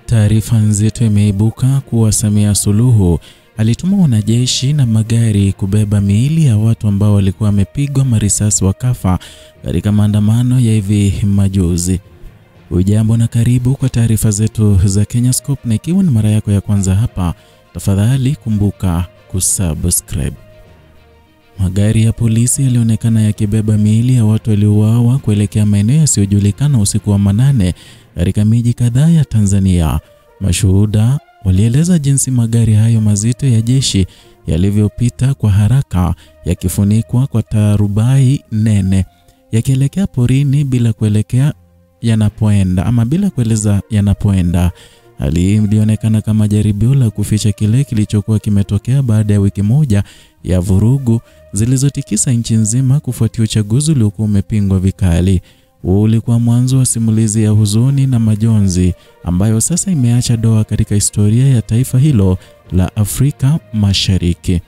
Taarifa nzito imeibuka kuwa Samia Suluhu alituma wanajeshi na magari kubeba miili ya watu ambao walikuwa wamepigwa marisasi wakafa katika maandamano ya hivi majuzi. Ujambo na karibu kwa taarifa zetu za Kenyascope, na ikiwa ni mara yako ya kwanza hapa, tafadhali kumbuka kusubscribe. Magari ya polisi yalionekana yakibeba miili ya watu waliouawa kuelekea maeneo yasiyojulikana usiku wa manane katika miji kadhaa ya Tanzania. Mashuhuda walieleza jinsi magari hayo mazito ya jeshi yalivyopita kwa haraka yakifunikwa kwa tarubai nene yakielekea porini bila kueleza yanapoenda. Hali hii ilionekana kama jaribio la kuficha kile kilichokuwa kimetokea baada ya wiki moja ya vurugu zilizotikisa nchi nzima kufuatia uchaguzi uliokuwa umepingwa vikali. Huu ulikuwa mwanzo wa simulizi ya huzuni na majonzi ambayo sasa imeacha doa katika historia ya taifa hilo la Afrika Mashariki.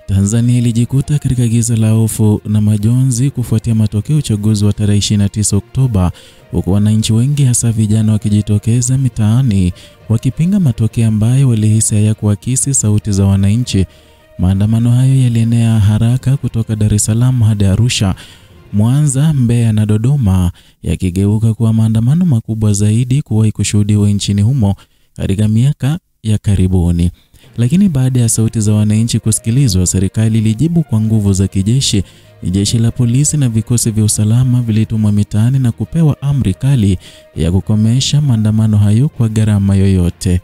Tanzania ilijikuta katika giza la hofu na majonzi kufuatia matokeo ya uchaguzi wa tarehe 29 Oktoba, huku wananchi wengi hasa vijana wakijitokeza mitaani wakipinga matokeo ambayo walihisi hayakuakisi sauti za wananchi. Maandamano hayo yalienea haraka kutoka Dar es Salaam hadi Arusha, Mwanza, Mbeya na Dodoma, yakigeuka kuwa maandamano makubwa zaidi kuwahi kushuhudiwa nchini humo katika miaka ya karibuni. Lakini baada ya sauti za wananchi kusikilizwa, serikali ilijibu kwa nguvu za kijeshi. Jeshi la polisi na vikosi vya usalama vilitumwa mitaani na kupewa amri kali ya kukomesha maandamano hayo kwa gharama yoyote.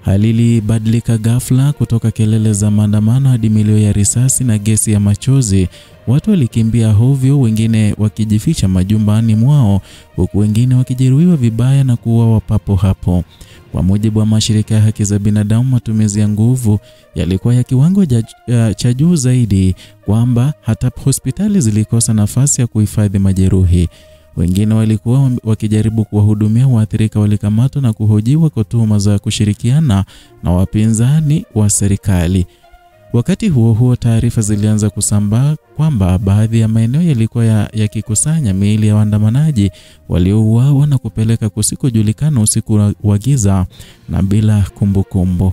Hali ilibadilika ghafla kutoka kelele za maandamano hadi milio ya risasi na gesi ya machozi. Watu walikimbia hovyo, wengine wakijificha majumbani mwao, huku wengine wakijeruhiwa vibaya na kuuawa papo hapo. Kwa mujibu wa mashirika ya haki za binadamu, matumizi ya nguvu yalikuwa ya kiwango cha juu zaidi, kwamba hata hospitali zilikosa nafasi ya kuhifadhi majeruhi. Wengine walikuwa wakijaribu kuwahudumia waathirika walikamatwa na kuhojiwa kwa tuhuma za kushirikiana na wapinzani wa serikali. Wakati huo huo, taarifa zilianza kusambaa kwamba baadhi ya maeneo yalikuwa yakikusanya miili ya waandamanaji waliouawa na kupeleka kusikojulikana usiku wa giza na bila kumbukumbu.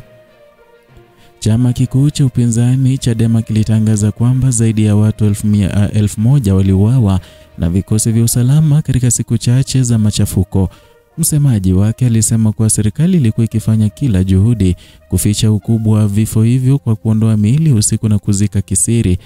Chama kikuu cha upinzani Chadema kilitangaza kwamba zaidi ya watu 1,000 waliuawa na vikosi vya usalama katika siku chache za machafuko. Msemaji wake alisema kuwa serikali ilikuwa ikifanya kila juhudi kuficha ukubwa wa vifo hivyo kwa kuondoa miili usiku na kuzika kisiri.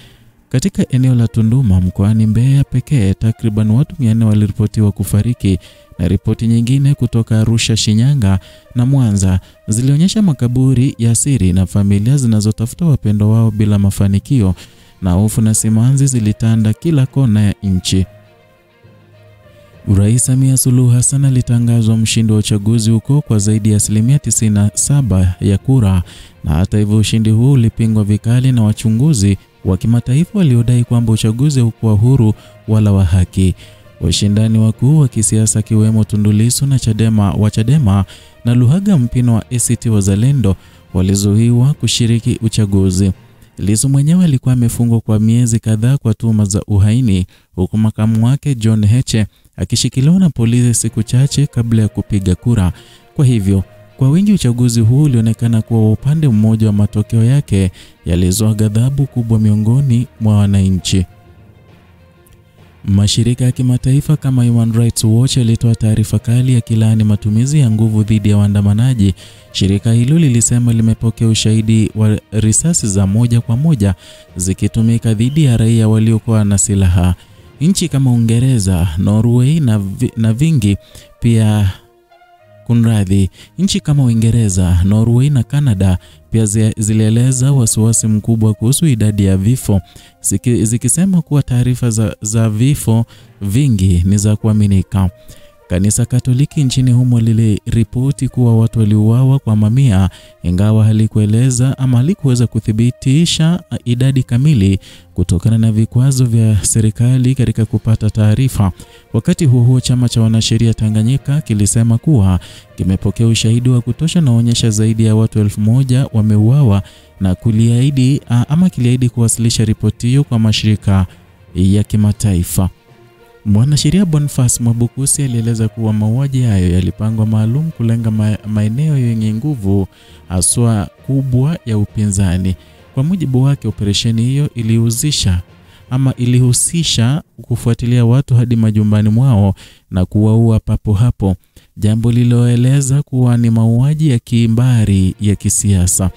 Katika eneo la Tunduma mkoani Mbeya pekee, takriban watu 400 waliripotiwa kufariki, na ripoti nyingine kutoka Arusha, Shinyanga na Mwanza zilionyesha makaburi ya siri na familia zinazotafuta wapendo wao bila mafanikio, na hofu na simanzi zilitanda kila kona ya nchi. Rais Samia Suluhu Hassan alitangazwa mshindi wa uchaguzi huko kwa zaidi ya 97% ya kura, na hata hivyo ushindi huu ulipingwa vikali na wachunguzi wa kimataifa waliodai kwamba uchaguzi haukuwa huru wala wa haki. Washindani wakuu wa kisiasa kiwemo Tundu Lissu na Chadema na Luhaga Mpino wa ACT Wazalendo walizuiwa kushiriki uchaguzi. Lissu mwenyewe alikuwa amefungwa kwa miezi kadhaa kwa tuhuma za uhaini, huku makamu wake John Heche akishikiliwa na polisi siku chache kabla ya kupiga kura. Kwa hivyo, kwa wingi uchaguzi huu ulionekana kuwa upande mmoja wa matokeo yake yalizua ghadhabu kubwa miongoni mwa wananchi. Mashirika ya kimataifa kama Human Rights Watch yalitoa taarifa kali ya kilaani matumizi ya nguvu dhidi ya waandamanaji. Shirika hilo lilisema limepokea ushahidi wa risasi za moja kwa moja zikitumika dhidi ya raia waliokuwa na silaha. Nchi kama Uingereza, Norway na Canada pia zilieleza wasiwasi mkubwa kuhusu idadi ya vifo, zikisema kuwa taarifa za vifo vingi ni za kuaminika. Kanisa Katoliki nchini humo liliripoti kuwa watu waliuawa kwa mamia, ingawa halikuweza kuthibitisha idadi kamili kutokana na vikwazo vya serikali katika kupata taarifa. Wakati huo chama cha wanasheria Tanganyika kilisema kuwa kimepokea ushahidi wa kutosha na onyesha zaidi ya watu 1,000 wameuawa, na kiliahidi kuwasilisha ripoti hiyo kwa mashirika ya kimataifa. Mwanasheria Boniface Mwabukusi alieleza kuwa mauaji hayo yalipangwa maalum kulenga maeneo yenye nguvu haswa kubwa ya upinzani. Kwa mujibu wake, operesheni hiyo ilihusisha kufuatilia watu hadi majumbani mwao na kuwaua papo hapo, jambo liloeleza kuwa ni mauaji ya kimbari ya kisiasa.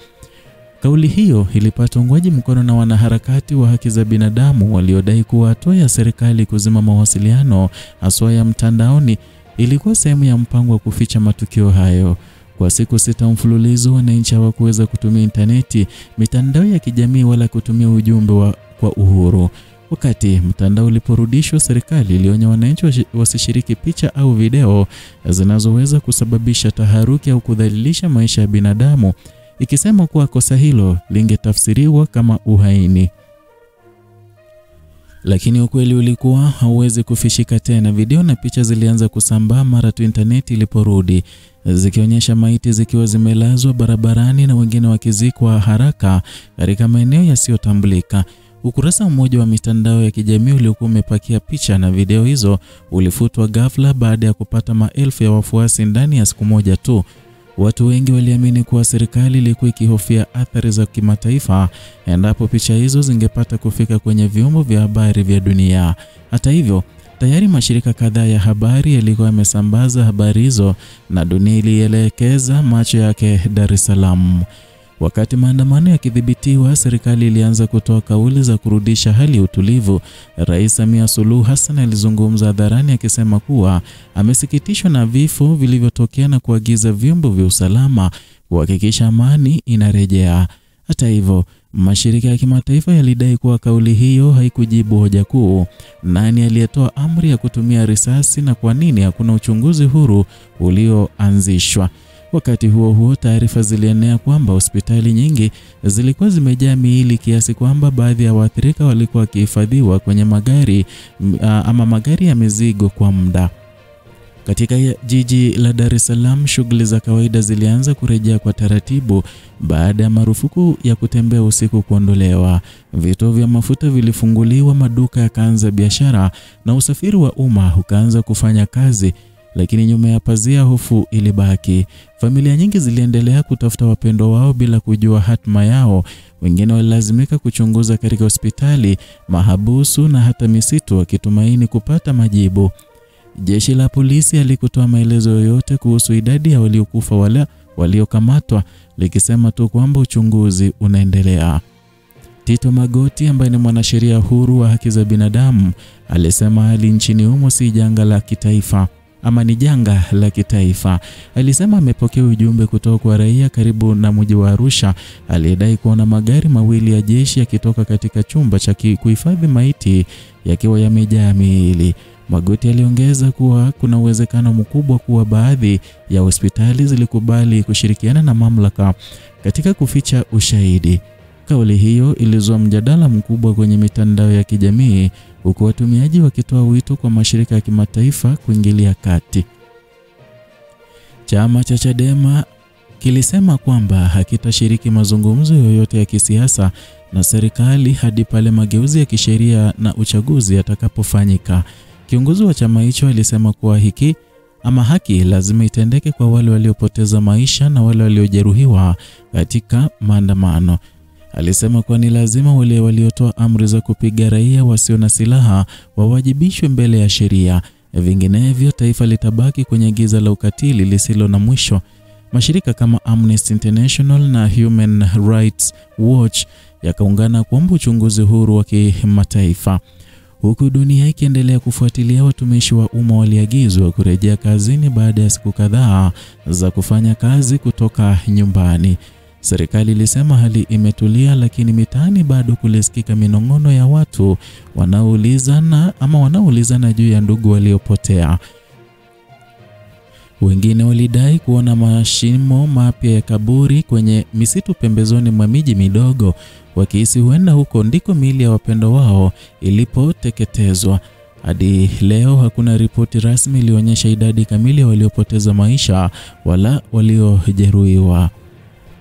Kauli hiyo ilipata uungwaji mkono na wanaharakati wa haki za binadamu waliodai kuwa hatua ya serikali kuzima mawasiliano haswa ya mtandaoni ilikuwa sehemu ya mpango wa kuficha matukio hayo. Kwa siku 6 mfululizo, wananchi hawakuweza kutumia interneti, mitandao ya kijamii wala kutumia ujumbe kwa uhuru. Wakati mtandao uliporudishwa, serikali ilionya wananchi wasishiriki picha au video zinazoweza kusababisha taharuki au kudhalilisha maisha ya binadamu, ikisema kuwa kosa hilo lingetafsiriwa kama uhaini. Lakini ukweli ulikuwa hauwezi kufishika tena. Video na picha zilianza kusambaa mara tu interneti iliporudi, zikionyesha maiti zikiwa zimelazwa barabarani na wengine wakizikwa haraka katika maeneo yasiyotambulika. Ukurasa mmoja wa mitandao ya kijamii uliokuwa umepakia picha na video hizo ulifutwa ghafla baada ya kupata maelfu ya wafuasi ndani ya siku moja tu. Watu wengi waliamini kuwa serikali ilikuwa ikihofia athari za kimataifa endapo picha hizo zingepata kufika kwenye vyombo vya habari vya dunia. Hata hivyo, tayari mashirika kadhaa ya habari yalikuwa yamesambaza habari hizo na dunia ilielekeza macho yake Dar es Salaam. Wakati maandamano yakidhibitiwa, serikali ilianza kutoa kauli za kurudisha hali ya utulivu. Rais Samia Suluhu Hassan alizungumza hadharani akisema kuwa amesikitishwa na vifo vilivyotokea na kuagiza vyombo vya usalama kuhakikisha amani inarejea. Hata hivyo, mashirika ya kimataifa yalidai kuwa kauli hiyo haikujibu hoja kuu: nani aliyetoa amri ya kutumia risasi na kwa nini hakuna uchunguzi huru ulioanzishwa. Wakati huo taarifa zilienea kwamba hospitali nyingi zilikuwa zimejaa miili kiasi kwamba baadhi ya waathirika walikuwa wakihifadhiwa kwenye magari ya mizigo kwa muda. Katika jiji la Dar es Salaam, shughuli za kawaida zilianza kurejea kwa taratibu baada ya marufuku ya kutembea usiku kuondolewa. Vituo vya mafuta vilifunguliwa, maduka yakaanza biashara na usafiri wa umma ukaanza kufanya kazi. Lakini nyuma ya pazia hofu ilibaki. Familia nyingi ziliendelea kutafuta wapendwa wao bila kujua hatima yao. Wengine walilazimika kuchunguza katika hospitali, mahabusu na hata misitu wakitumaini kupata majibu. Jeshi la polisi halikutoa maelezo yoyote kuhusu idadi ya waliokufa wala waliokamatwa, likisema tu kwamba uchunguzi unaendelea. Tito Magoti, ambaye ni mwanasheria huru wa haki za binadamu, alisema hali nchini humo si janga la kitaifa ama ni janga la kitaifa. Alisema amepokea ujumbe kutoka kwa raia karibu na mji wa Arusha aliyedai kuona magari mawili ya jeshi yakitoka katika chumba cha kuhifadhi maiti yakiwa yamejaa miili. Magoti aliongeza kuwa kuna uwezekano mkubwa kuwa baadhi ya hospitali zilikubali kushirikiana na mamlaka katika kuficha ushahidi. Kauli hiyo ilizua mjadala mkubwa kwenye mitandao ya kijamii, huku watumiaji wakitoa wito kwa mashirika ya kimataifa kuingilia kati. Chama cha Chadema kilisema kwamba hakitashiriki mazungumzo yoyote ya kisiasa na serikali hadi pale mageuzi ya kisheria na uchaguzi yatakapofanyika. Kiongozi wa chama hicho alisema kuwa haki lazima itendeke kwa wale waliopoteza maisha na wale waliojeruhiwa katika maandamano. Alisema kuwa ni lazima wale waliotoa amri za kupiga raia wasio na silaha wawajibishwe mbele ya sheria, vinginevyo taifa litabaki kwenye giza la ukatili lisilo na mwisho. Mashirika kama Amnesty International na Human Rights Watch yakaungana kuomba uchunguzi huru wa kimataifa. Huku dunia ikiendelea kufuatilia, watumishi wa umma waliagizwa kurejea kazini baada ya siku kadhaa za kufanya kazi kutoka nyumbani. Serikali ilisema hali imetulia, lakini mitaani bado kulisikika minong'ono ya watu wanaoulizana juu ya ndugu waliopotea. Wengine walidai kuona mashimo mapya ya kaburi kwenye misitu pembezoni mwa miji midogo, wakihisi huenda huko ndiko miili ya wapendwa wao ilipoteketezwa. Hadi leo hakuna ripoti rasmi iliyoonyesha idadi kamili ya waliopoteza maisha wala waliojeruhiwa.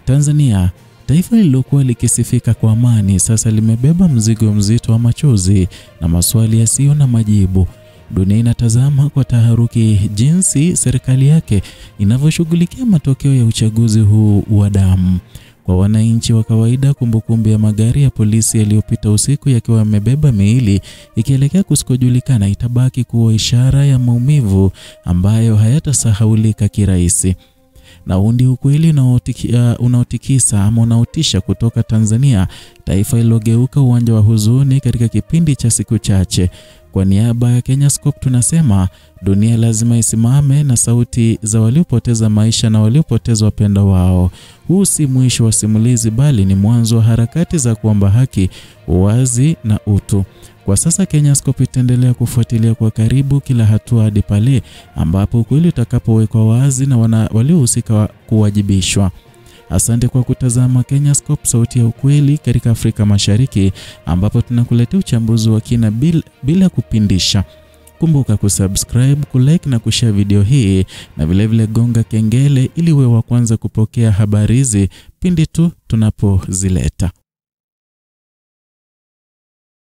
Tanzania, taifa lililokuwa likisifika kwa amani, sasa limebeba mzigo mzito wa machozi na maswali yasiyo na majibu. Dunia inatazama kwa taharuki jinsi serikali yake inavyoshughulikia matokeo ya uchaguzi huu wa damu. Kwa wananchi wa kawaida, kumbukumbu ya magari ya polisi yaliyopita usiku yakiwa yamebeba miili ikielekea kusikojulikana itabaki kuwa ishara ya maumivu ambayo hayatasahaulika kirahisi. Na undi ukweli unaotikisa ama unaotisha kutoka Tanzania, taifa ilogeuka uwanja wa huzuni katika kipindi cha siku chache. Kwa niaba ya Kenyascope tunasema dunia lazima isimame na sauti za waliopoteza maisha na waliopoteza wapendwa wao. Huu si mwisho wa simulizi, bali ni mwanzo wa harakati za kuomba haki, uwazi na utu. Kwa sasa Kenyascope itaendelea kufuatilia kwa karibu kila hatua hadi pale ambapo ukweli utakapowekwa wazi na waliohusika kuwajibishwa. Asante kwa kutazama Kenyascope, sauti ya ukweli katika Afrika Mashariki, ambapo tunakuletea uchambuzi wa kina bila kupindisha. Kumbuka kusubscribe, kulike na kushare video hii, na vilevile gonga kengele ili uwe wa kwanza kupokea habari hizi pindi tu tunapozileta.